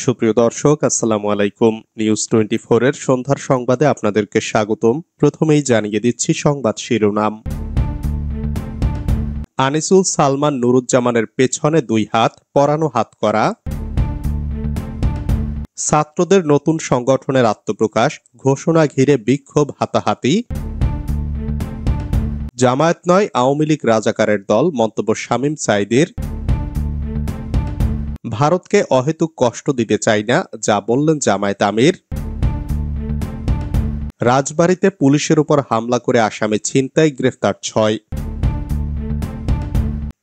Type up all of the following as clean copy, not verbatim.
সুপ্রিয় দর্শক, আসসালামু আলাইকুম। নিউজ 24 এর সন্ধ্যার সংবাদে আপনাদেরকে স্বাগতম। প্রথমেই জানিয়ে দিচ্ছি সংবাদ শিরোনাম। আনিসুল সালমান নুরুজ্জামানের পেছনে 2 হাত, পরানো হাতকড়া। ছাত্রদের নতুন সংগঠনের আত্মপ্রকাশ, ঘোষণা ঘিরে বিক্ষোভ হাতাহাতি। জামায়াত নয় আওয়ামী লীগ রাজাকারের দল, মন্তব্য শামীম সাঈদীর। ভারতকে অহেতুক কষ্ট দিতে চাই না, যা বললেন জামায়াত আমির। রাজবাড়ীতে পুলিশের উপর হামলা করে আসামি ছিনতাই, গ্রেফতার 6।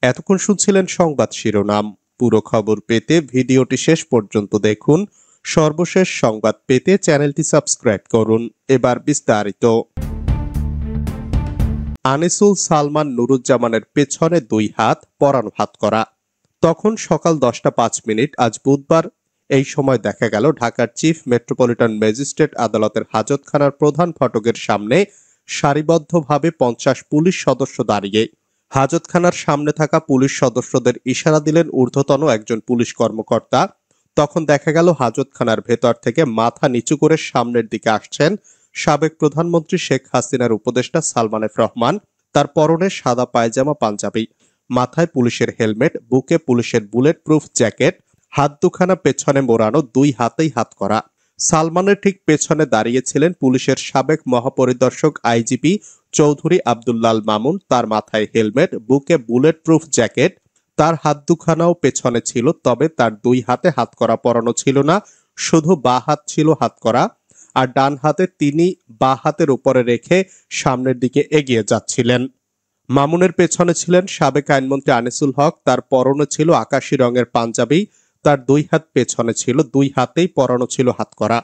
এতক্ষণ শুনছিলেন সংবাদ শিরোনাম। পুরো খবর পেতে ভিডিওটি শেষ পর্যন্ত দেখুন। সর্বশেষ সংবাদ পেতে চ্যানেলটি সাবস্ক্রাইব করুন। এবার বিস্তারিত। আনিসুল সালমান নুরুজ্জামানের পেছনে 2 হাত, পরানো হাতকড়া। তখন সকাল 10:05 আজ বুধবার। এই সময় দেখা গেল ঢাকার চিফ মেট্রোপলিটন ম্যাজিস্ট্রেট আদালতের হাজতখানার প্রধান ফটকের সামনে সারিবদ্ধভাবে 50 পুলিশ সদস্য দাঁড়িয়ে। হাজতখানার সামনে থাকা পুলিশ সদস্যদের ইশারা দিলেন ঊর্ধ্বতন একজন পুলিশ কর্মকর্তা। তখন দেখা গেল হাজতখানার ভেতর থেকে মাথা নিচু করে সামনের দিকে আসছেন সাবেক প্রধানমন্ত্রী শেখ হাসিনার উপদেষ্টা সালমান এফ রহমান। তার পরনে সাদা পায়জামা, পাঞ্জাবি, মাথায় পুলিশের হেলমেট, বুকে পুলিশের বুলেট প্রুফ জ্যাকেট, হাত দুখানা পেছনে মোড়ানো, 2 হাতেই হাতকড়া। সালমানের ঠিক পেছনে দাঁড়িয়েছিলেন পুলিশের সাবেক মহাপরিদর্শক আইজিপি চৌধুরী আব্দুল্লাল মামুন। তার মাথায় হেলমেট, বুকে বুলেট প্রুফ জ্যাকেট, তার হাত দুখানাও পেছনে ছিল, তবে তার 2 হাতে হাতকড়া পরানো ছিল না, শুধু বাঁ হাত ছিল হাতকড়া, আর ডান হাতে তিনি বাঁ হাতের উপরে রেখে সামনের দিকে এগিয়ে যাচ্ছিলেন। মামুনের পেছনে ছিলেন সাবেক আইনমন্ত্রী আনিসুল হক। তার পরনে ছিল আকাশি রঙের পাঞ্জাবি, তার 2 হাত পেছনে ছিল, 2 হাতেই পরানো ছিল হাতকড়া।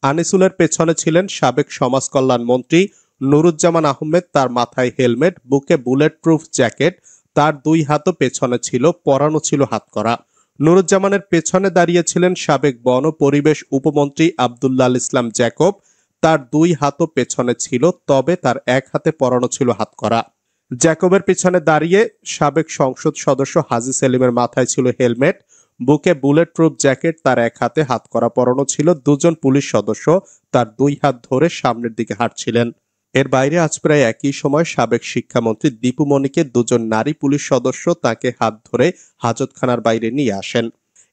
আনিসুলের পেছনে ছিলেন সাবেক সমাজ কল্যাণ মন্ত্রী নুরুজ্জামান আহমেদ। তার মাথায় হেলমেট, বুকে বুলেট প্রুফ জ্যাকেট, তার 2 হাতও পেছনে ছিল, পরানো ছিল হাতকড়া। নুরুজ্জামানের পেছনে দাঁড়িয়েছিলেন সাবেক বন ও পরিবেশ উপমন্ত্রী আব্দুল্লাহ ইসলাম জ্যাকব। তার 2 হাতও পেছনে ছিল, তবে তার 1 হাতে পরানো ছিল হাতকড়া। জ্যাকবের পিছনে দাঁড়িয়ে সাবেক সংসদ সদস্য হাজী সেলিমের মাথায় ছিল হেলমেট, বুকে বুলেট প্রুফ জ্যাকেট, তার 1 হাতে হাতকড়া পরানো ছিল। 2জন পুলিশ সদস্য তার 2 হাত ধরে সামনের দিকে হাঁটছিলেন। এর বাইরে আজ প্রায় একই সময় সাবেক শিক্ষামন্ত্রী দীপু মনিকে 2জন নারী পুলিশ সদস্য তাকে হাত ধরে হাজতখানার বাইরে নিয়ে আসেন।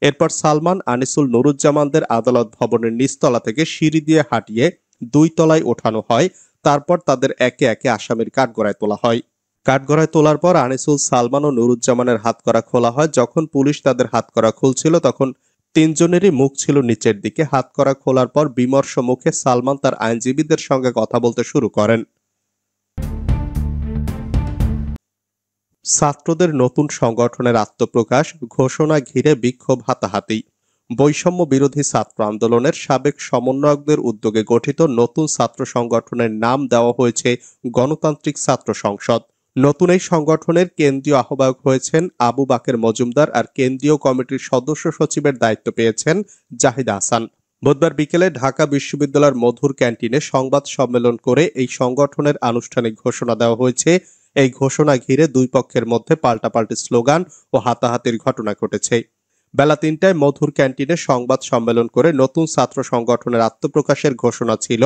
এরপর সালমান, আনিসুল, নুরুজ্জামানদের আদালত ভবনের নিচতলা থেকে সিঁড়ি দিয়ে হাঁটিয়ে 2 তলায় ওঠানো হয়। তারপর তাদের একে একে আসামির কাঠগড়ায় তোলা হয়। কাঠগড়ায় তোলার পর আনিসুল, সালমান ও নুরুজ্জামানের হাতকড়া খোলা হয়। যখন পুলিশ তাদের হাতকড়া খুলছিল তখন 3 জনেরই মুখ ছিল নিচের দিকে। হাতকড়া খোলার পর বিমর্ষ মুখে সালমান তার আইনজীবীদের সঙ্গে কথা বলতে শুরু করেন। ছাত্রদের নতুন সংগঠনের আত্মপ্রকাশ, ঘোষণা ঘিরে বিক্ষোভ হাতাহাতি। বৈষম্য বিরোধী ছাত্র আন্দোলনের সাবেক সমন্বয়কদের উদ্যোগে গঠিত নতুন ছাত্র সংগঠনের নাম দেওয়া হয়েছে গণতান্ত্রিক ছাত্র সংসদ। নতুন এই সংগঠনের কেন্দ্রীয় আহ্বায়ক হয়েছেন আবু বাকের মজুমদার, আর কেন্দ্রীয় কমিটির সদস্য সচিবের দায়িত্ব পেয়েছেন জাহিদ হাসান। বুধবার বিকেলে ঢাকা বিশ্ববিদ্যালয়ের মধুর ক্যান্টিনে সংবাদ সম্মেলন করে এই সংগঠনের আনুষ্ঠানিক ঘোষণা দেওয়া হয়েছে। এই ঘোষণা ঘিরে 2 পক্ষের মধ্যে পাল্টাপাল্টি স্লোগান ও হাতাহাতির ঘটনা ঘটেছে। বেলা 3টায় মধুর ক্যান্টিনে সংবাদ সম্মেলন করে নতুন ছাত্র সংগঠনের আত্মপ্রকাশের ঘোষণা ছিল।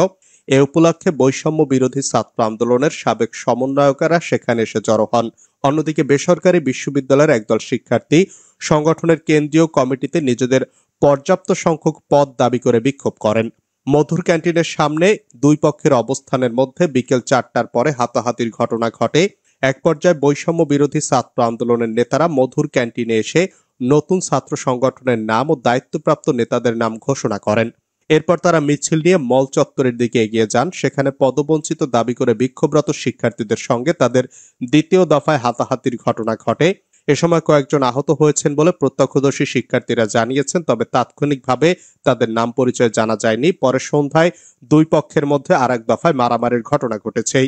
এ উপলক্ষে বৈষম্য বিরোধী ছাত্র আন্দোলনের সাবেক সমন্বয়কেরা সেখানে এসে জড়ো হন। অন্যদিকে বেসরকারি বিশ্ববিদ্যালয়ের একদল শিক্ষার্থী সংগঠনের কেন্দ্রীয় কমিটিতে নিজেদের পর্যাপ্ত সংখ্যক পদ দাবি করে বিক্ষোভ করেন। মধুর ক্যান্টিনের সামনে 2 পক্ষের অবস্থানের মধ্যে বিকেল 4টার পরে হাতাহাতির ঘটনা ঘটে। এক পর্যায়ে বৈষম্য বিরোধী ছাত্র আন্দোলনের নেতারা মধুর ক্যান্টিনে এসে নতুন ছাত্র সংগঠনের নাম ও দায়িত্বপ্রাপ্ত নেতাদের নাম ঘোষণা করেন। এরপর তারা মিছিল নিয়ে মল চত্বরের দিকে এগিয়ে যান। সেখানে পদবঞ্চিত দাবি করে বিক্ষোভরত শিক্ষার্থীদের সঙ্গে তাদের দ্বিতীয় দফায় হাতাহাতির ঘটনা ঘটে। এ সময় কয়েকজন আহত হয়েছেন বলে প্রত্যক্ষদর্শী শিক্ষার্থীরা জানিয়েছেন, তবে তাৎক্ষণিকভাবে তাদের নাম পরিচয় জানা যায়নি। পরে সন্ধ্যায় 2 পক্ষের মধ্যে আরেক দফায় মারামারির ঘটনা ঘটেছে।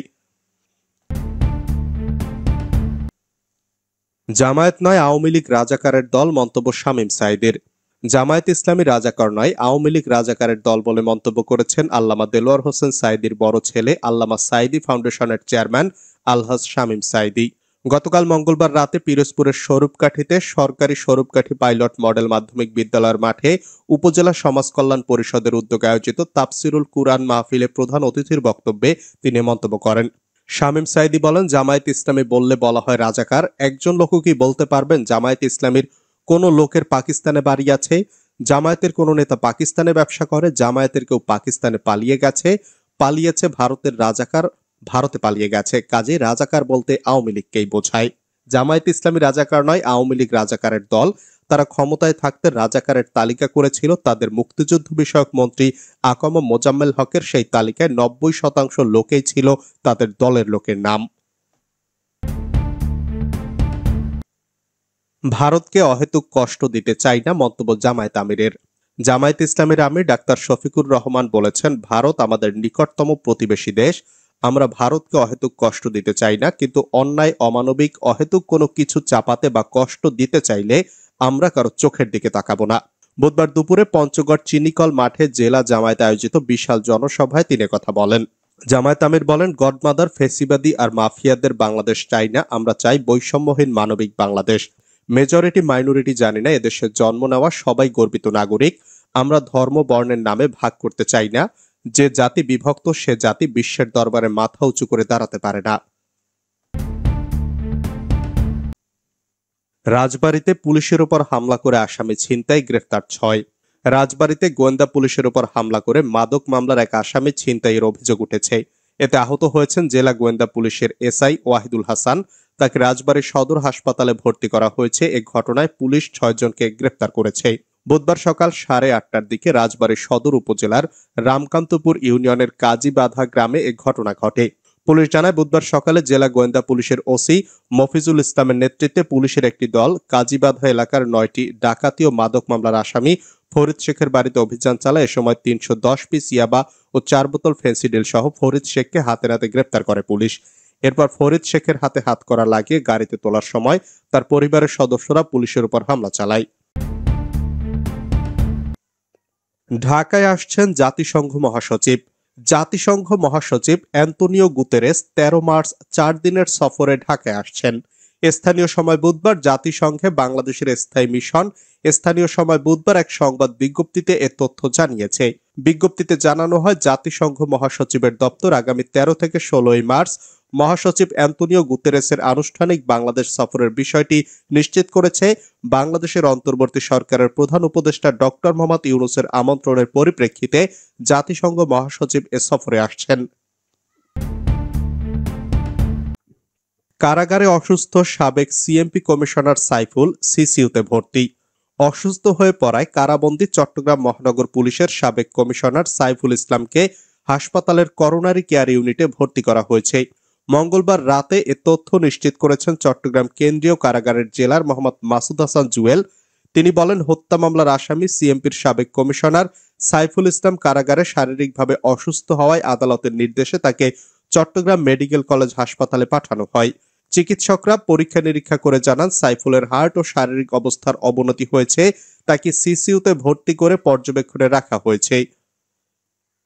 জামায়াত নয় আওয়ামী লীগ রাজাকারের দল, মন্তব্য শামীম সাঈদীর। জামায়াত ইসলামী রাজাকার নয়, আওয়ামী লীগ রাজাকারের দল বলে মন্তব্য করেছেন আল্লামা দেলোয়ার হোসেন সাঈদীর বড় ছেলে আল্লামা সাঈদী ফাউন্ডেশনের চেয়ারম্যান আলহাজ শামীম সাঈদী। গতকাল মঙ্গলবার রাতে পিরোজপুরের স্বরূপকাঠিতে সরকারি স্বরূপকাঠি পাইলট মডেল মাধ্যমিক বিদ্যালয়ের মাঠে উপজেলা সমাজ কল্যাণ পরিষদের উদ্যোগে আয়োজিত তাফসিরুল কুরআন মাহফিলে প্রধান অতিথির বক্তব্যে তিনি মন্তব্য করেন। শামীম সাঈদী বলেন, জামায়াত ইসলামী বললে বলা হয় রাজাকার। একজন লোকও কি বলতে পারবেন জামায়াত ইসলামীর কোন লোকের পাকিস্তানে বাড়ি আছে? জামায়াতের কোন নেতা পাকিস্তানে ব্যবসা করে? জামায়াতের কেউ পাকিস্তানে পালিয়েছে ভারতের রাজাকার ভারতে পালিয়ে গেছে। কাজে রাজাকার বলতে আওয়ামী লীগকেই বোঝায়। জামায়াত ইসলামী রাজাকার নয়, আওয়ামী লীগ রাজাকারের দল। তারা ক্ষমতায় থাকতে রাজাকারের তালিকা করেছিল। তাদের মুক্তিযুদ্ধ বিষয়ক মন্ত্রী আকম মোজাম্মেল হকের সেই তালিকায় 90% লোকেই ছিল তাদের দলের লোকের নাম। ভারতকে অহেতুক কষ্ট দিতে চাই না, মন্তব্য জামায়াত আমিরের। জামায়াত ইসলামীর আমির ডাক্তার শফিকুর রহমান বলেছেন, ভারত আমাদের নিকটতম প্রতিবেশী দেশ। আমরা ভারতকে অহেতুক কষ্ট দিতে চাই না, কিন্তু অন্যায়, অমানবিক, অহেতুক কোনো কিছু চাপাতে বা কষ্ট দিতে চাইলে আমরা কারো চোখের দিকে তাকাবো না। বুধবার দুপুরে পঞ্চগড় চিনিকল মাঠে জেলা জামায়াত আয়োজিত বিশাল জনসভায় তিনি কথা বলেন। জামায়াত আমির বলেন, গডমাদার, ফেসিবাদী আর মাফিয়াদের বাংলাদেশ চাই না। আমরা চাই বৈষম্যহীন মানবিক বাংলাদেশ। মেজরিটি মাইনরিটি জানি না, এদেশে জন্ম নেওয়া সবাই গর্বিত নাগরিক। আমরা ধর্ম বর্ণের নামে ভাগ করতে চাই না। যে জাতি বিভক্ত সে জাতি বিশ্বের দরবারে মাথা উঁচু করে দাঁড়াতে পারে না। রাজবাড়ীতে পুলিশের উপর হামলা করে আসামি ছিনতাই, গ্রেফতার 6। রাজবাড়ীতে গোয়েন্দা পুলিশের উপর হামলা করে মাদক মামলার এক আসামি ছিনতাইয়ের অভিযোগ উঠেছে। এতে আহত হয়েছেন জেলা গোয়েন্দা পুলিশের এসআই ওয়াহিদুল হাসান। তাকে রাজবাড়ী সদর হাসপাতালে ভর্তি করা হয়েছে। এ ঘটনায় পুলিশ 6 জনকে গ্রেফতার করেছে। বুধবার সকাল 8:30টার দিকে রাজবাড়ী সদর উপজেলার রামকান্তপুর ইউনিয়নের কাজীবাধা গ্রামে এ ঘটনা ঘটে। পুলিশ জানায়, বুধবার সকালে জেলা গোয়েন্দা পুলিশের ওসি মফিজুল ইসলামের নেতৃত্বে পুলিশের একটি দল কাজীবাধা এলাকার 9টি ডাকাতি ও মাদক মামলার আসামি ফরিদ শেখের বাড়িতে অভিযান চালায়। এ সময় 310 পিস ইয়াবা ও 4 বোতল ফেন্সিডিল সহ ফরিদ শেখকে হাতে নাতে গ্রেফতার করে পুলিশ। এরপর ফরিদ শেখের হাতে হাতকড়া লাগিয়ে গাড়িতে তোলার সময় তার পরিবারের সদস্যরা পুলিশের উপর হামলা চালায়। ঢাকায় আসছেন জাতিসংঘ মহাসচিব। জাতিসংঘ মহাসচিব অ্যান্তোনিও গুতেরেস 13 মার্চ 4 দিনের সফরে ঢাকায় আসছেন। স্থানীয় সময় বুধবার জাতিসংঘে বাংলাদেশের স্থায়ী মিশন স্থানীয় সময় বুধবার এক সংবাদ বিজ্ঞপ্তিতে এ তথ্য জানিয়েছে। বিজ্ঞপ্তিতে জানানো হয়, জাতিসংঘ মহাসচিবের দপ্তর আগামী 13 থেকে 16 মার্চ মহাসচিব অ্যান্তোনিও গুতেরেসের আনুষ্ঠানিক বাংলাদেশ সফরের বিষয়টি নিশ্চিত করেছে। বাংলাদেশের অন্তর্বর্তী সরকারের প্রধান উপদেষ্টা ডক্টর মোহাম্মদ ইউনূসের আমন্ত্রণের পরিপ্রেক্ষিতে জাতিসংঘ মহাসচিব এ সফরে আসছেন। কারাগারে অসুস্থ সাবেক সিএমপি কমিশনার সাইফুল সিসিইউতে ভর্তি। অসুস্থ হয়ে পড়ায় কারাবন্দী চট্টগ্রাম মহানগর পুলিশের সাবেক কমিশনার সাইফুল ইসলামকে হাসপাতালের করোনারি কেয়ার ইউনিটে ভর্তি করা হয়েছে। মঙ্গলবার রাতে এ তথ্য নিশ্চিত করেছেন চট্টগ্রাম কেন্দ্রীয় কারাগারের জেলার মোহাম্মদ মাসুদ হাসান জুয়েল। তিনি বলেন, হত্যা মামলার আসামি সিএমপির সাবেক কমিশনার সাইফুল ইসলাম কারাগারে শারীরিকভাবে অসুস্থ হওয়ায় আদালতের নির্দেশে তাকে চট্টগ্রাম মেডিকেল কলেজ হাসপাতালে পাঠানো হয়। চিকিৎসকরা পরীক্ষা নিরীক্ষা করে জানান, সাইফুলের হার্ট ও শারীরিক অবস্থার অবনতি হয়েছে। তাকে সিসিইউতে ভর্তি করে পর্যবেক্ষণে রাখা হয়েছে।